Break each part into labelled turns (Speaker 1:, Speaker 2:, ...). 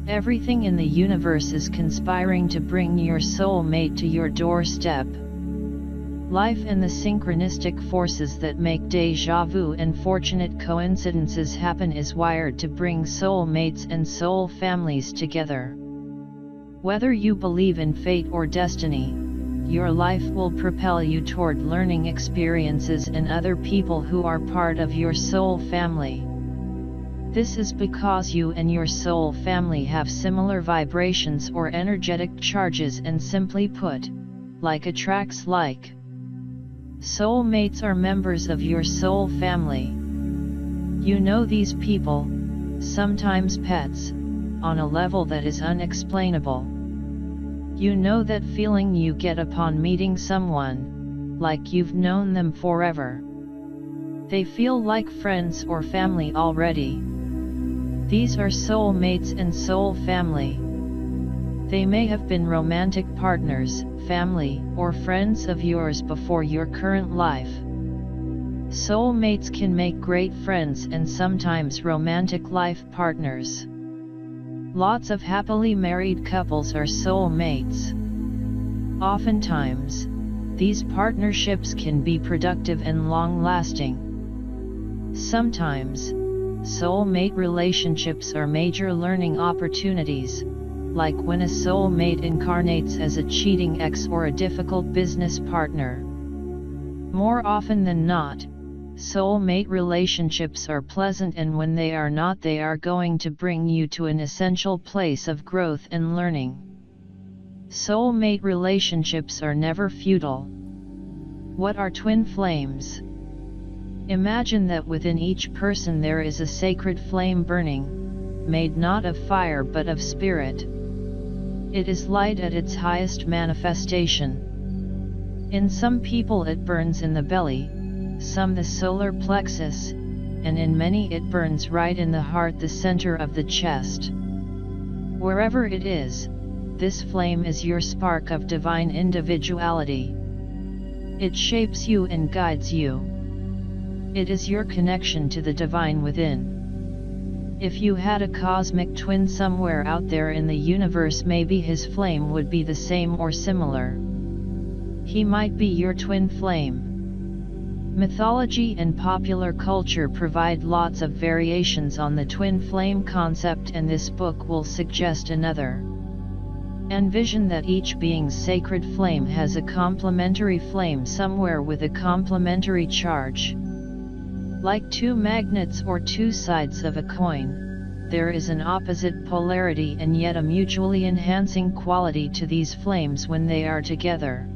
Speaker 1: Everything in the universe is conspiring to bring your soulmate to your doorstep. Life and the synchronistic forces that make déjà vu and fortunate coincidences happen is wired to bring soulmates and soul families together. Whether you believe in fate or destiny, your life will propel you toward learning experiences and other people who are part of your soul family. This is because you and your soul family have similar vibrations or energetic charges, and simply put, like attracts like. Soulmates are members of your soul family. You know these people, sometimes pets, on a level that is unexplainable. You know that feeling you get upon meeting someone, like you've known them forever. They feel like friends or family already. These are soulmates and soul family. They may have been romantic partners, family, or friends of yours before your current life. Soulmates can make great friends and sometimes romantic life partners. Lots of happily married couples are soulmates. Oftentimes, these partnerships can be productive and long-lasting. Sometimes, soulmate relationships are major learning opportunities, like when a soulmate incarnates as a cheating ex or a difficult business partner. More often than not, soulmate relationships are pleasant, and when they are not, they are going to bring you to an essential place of growth and learning. Soulmate relationships are never futile. What are twin flames? Imagine that within each person there is a sacred flame burning, made not of fire but of spirit. It is light at its highest manifestation. In some people it burns in the belly, some the solar plexus, and in many it burns right in the heart, the center of the chest. Wherever it is, this flame is your spark of divine individuality. It shapes you and guides you. It is your connection to the divine within. If you had a cosmic twin somewhere out there in the universe, maybe his flame would be the same or similar. He might be your twin flame. Mythology and popular culture provide lots of variations on the twin flame concept, and this book will suggest another. Envision that each being's sacred flame has a complementary flame somewhere with a complementary charge. Like two magnets or two sides of a coin, there is an opposite polarity and yet a mutually enhancing quality to these flames when they are together.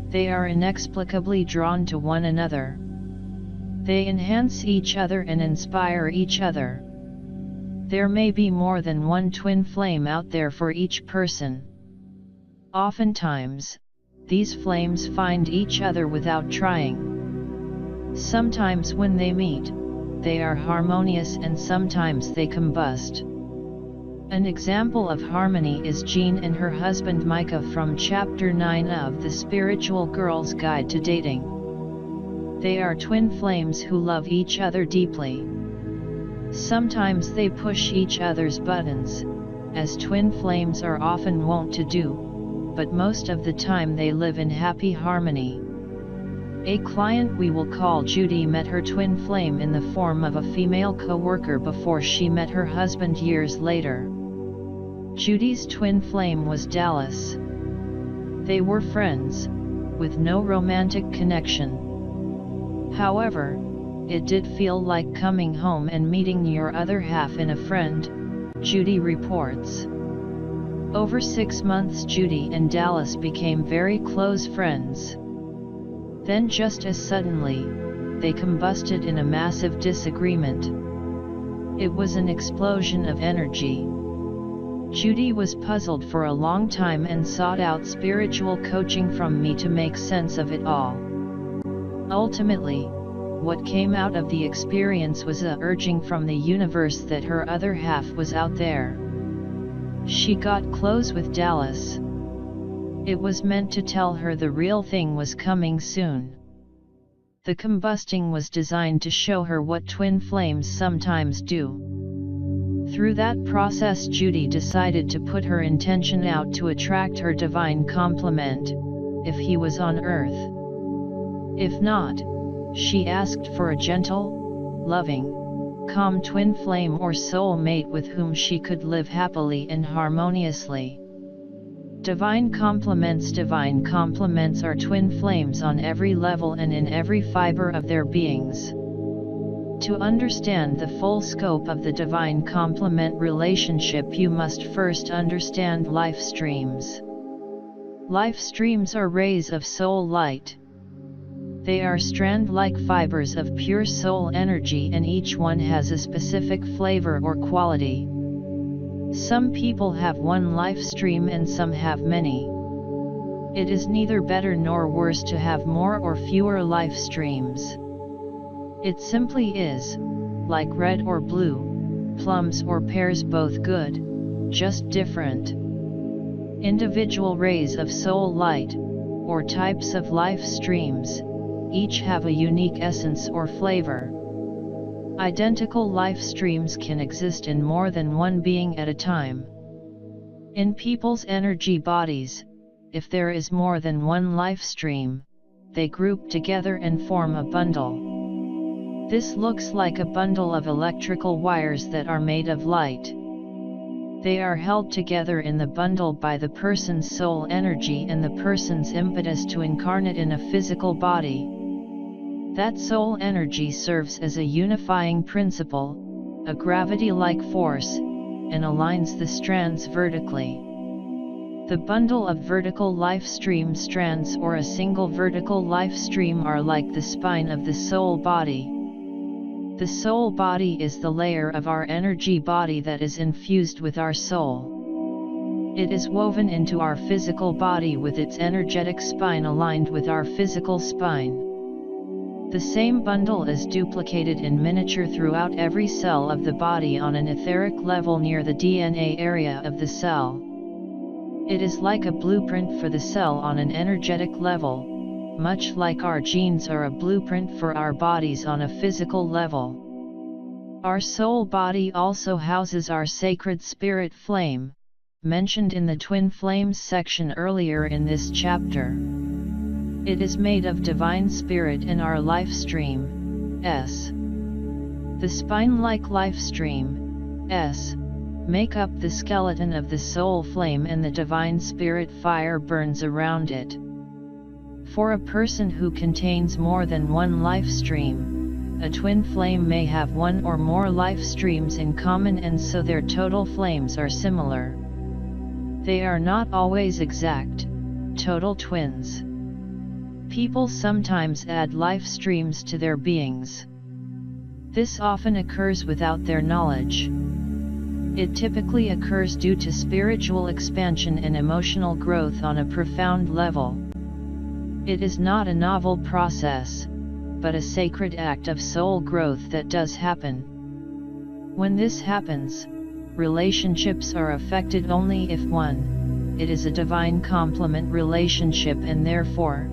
Speaker 1: They are inexplicably drawn to one another. They enhance each other and inspire each other. There may be more than one twin flame out there for each person. Oftentimes, these flames find each other without trying. Sometimes when they meet, they are harmonious, and sometimes they combust. An example of harmony is Jean and her husband Micah from Chapter 9 of The Spiritual Girl's Guide to Dating. They are twin flames who love each other deeply. Sometimes they push each other's buttons, as twin flames are often wont to do, but most of the time they live in happy harmony. A client we will call Judy met her twin flame in the form of a female co-worker before she met her husband years later. Judy's twin flame was Dallas. They were friends, with no romantic connection. However, it did feel like coming home and meeting your other half in a friend, Judy reports. Over 6 months Judy and Dallas became very close friends. Then just as suddenly, they combusted in a massive disagreement. It was an explosion of energy. Judy was puzzled for a long time and sought out spiritual coaching from me to make sense of it all. Ultimately, what came out of the experience was a urging from the universe that her other half was out there. She got close with Dallas. It was meant to tell her the real thing was coming soon. The combusting was designed to show her what twin flames sometimes do. Through that process, Judy decided to put her intention out to attract her divine complement, if he was on Earth. If not, she asked for a gentle, loving, calm twin flame or soul mate with whom she could live happily and harmoniously. Divine complements are twin flames on every level and in every fiber of their beings. To understand the full scope of the divine complement relationship, you must first understand life streams. Life streams are rays of soul light. They are strand-like fibers of pure soul energy, and each one has a specific flavor or quality. Some people have one life stream and some have many. It is neither better nor worse to have more or fewer life streams. It simply is, like red or blue, plums or pears, both good, just different. Individual rays of soul light, or types of life streams, each have a unique essence or flavor. Identical life streams can exist in more than one being at a time. In people's energy bodies, if there is more than one life stream, they group together and form a bundle. This looks like a bundle of electrical wires that are made of light. They are held together in the bundle by the person's soul energy and the person's impetus to incarnate in a physical body. That soul energy serves as a unifying principle, a gravity-like force, and aligns the strands vertically. The bundle of vertical life stream strands or a single vertical life stream are like the spine of the soul body. The soul body is the layer of our energy body that is infused with our soul. It is woven into our physical body with its energetic spine aligned with our physical spine. The same bundle is duplicated in miniature throughout every cell of the body on an etheric level near the DNA area of the cell. It is like a blueprint for the cell on an energetic level, much like our genes are a blueprint for our bodies on a physical level. Our soul body also houses our sacred spirit flame, mentioned in the twin flames section earlier in this chapter. It is made of divine spirit and our life stream, S. The spine-like life stream, S, make up the skeleton of the soul flame, and the divine spirit fire burns around it. For a person who contains more than one life stream, a twin flame may have one or more life streams in common, and so their total flames are similar. They are not always exact, total twins. People sometimes add life streams to their beings. This often occurs without their knowledge. It typically occurs due to spiritual expansion and emotional growth on a profound level. It is not a novel process, but a sacred act of soul growth that does happen. When this happens, relationships are affected only if one, it is a divine complement relationship, and therefore,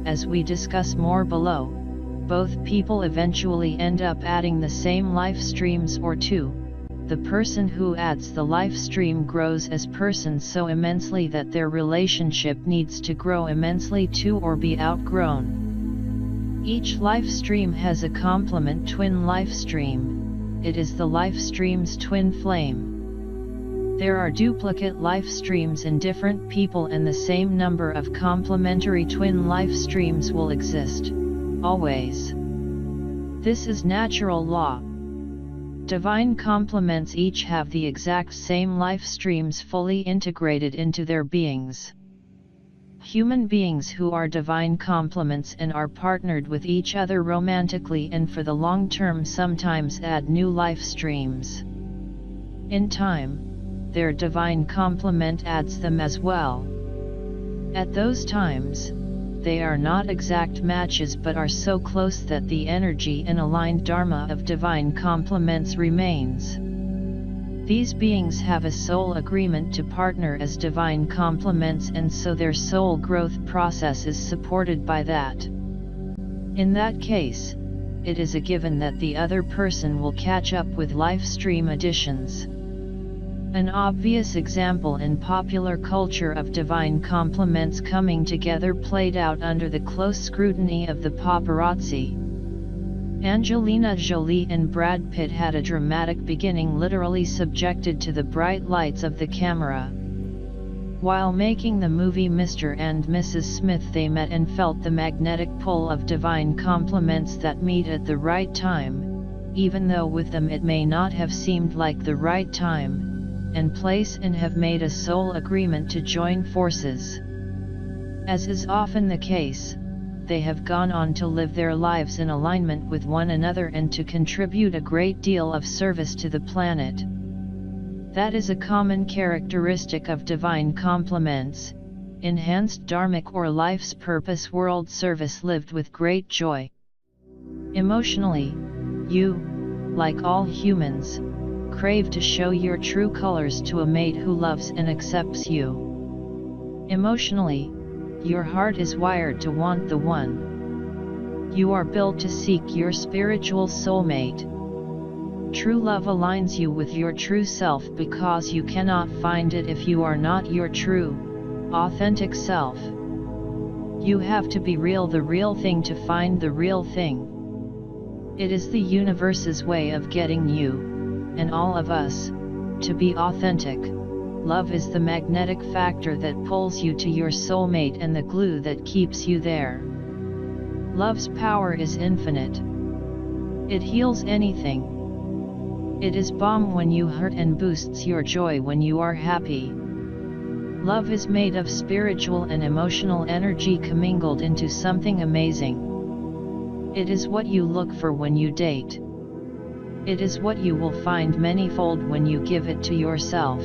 Speaker 1: as we discuss more below, both people eventually end up adding the same life streams or two. The person who adds the life stream grows as person so immensely that their relationship needs to grow immensely too or be outgrown. Each life stream has a complement twin life stream. It is the life stream's twin flame. There are duplicate life streams in different people, and the same number of complementary twin life streams will exist, always. This is natural law. Divine complements each have the exact same life streams fully integrated into their beings. Human beings who are divine complements and are partnered with each other romantically and for the long term sometimes add new life streams. In time, their divine complement adds them as well. At those times, they are not exact matches but are so close that the energy and aligned dharma of divine complements remains. These beings have a soul agreement to partner as divine complements, and so their soul growth process is supported by that. In that case, it is a given that the other person will catch up with life stream additions. An obvious example in popular culture of divine compliments coming together played out under the close scrutiny of the paparazzi. Angelina Jolie and Brad Pitt had a dramatic beginning, literally subjected to the bright lights of the camera. While making the movie Mr. and Mrs. Smith, they met and felt the magnetic pull of divine compliments that meet at the right time, even though with them it may not have seemed like the right time and place, and have made a soul agreement to join forces. As is often the case, they have gone on to live their lives in alignment with one another and to contribute a great deal of service to the planet. That is a common characteristic of divine compliments, enhanced dharmic or life's purpose, world service lived with great joy. Emotionally, you, like all humans, crave to show your true colors to a mate who loves and accepts you. Emotionally, your heart is wired to want the one. You are built to seek your spiritual soulmate. True love aligns you with your true self because you cannot find it if you are not your true, authentic self. You have to be real, the real thing, to find the real thing. It is the universe's way of getting you, and all of us, to be authentic. Love is the magnetic factor that pulls you to your soulmate and the glue that keeps you there. Love's power is infinite. It heals anything. It is balm when you hurt and boosts your joy when you are happy. Love is made of spiritual and emotional energy commingled into something amazing. It is what you look for when you date. It is what you will find manyfold when you give it to yourself.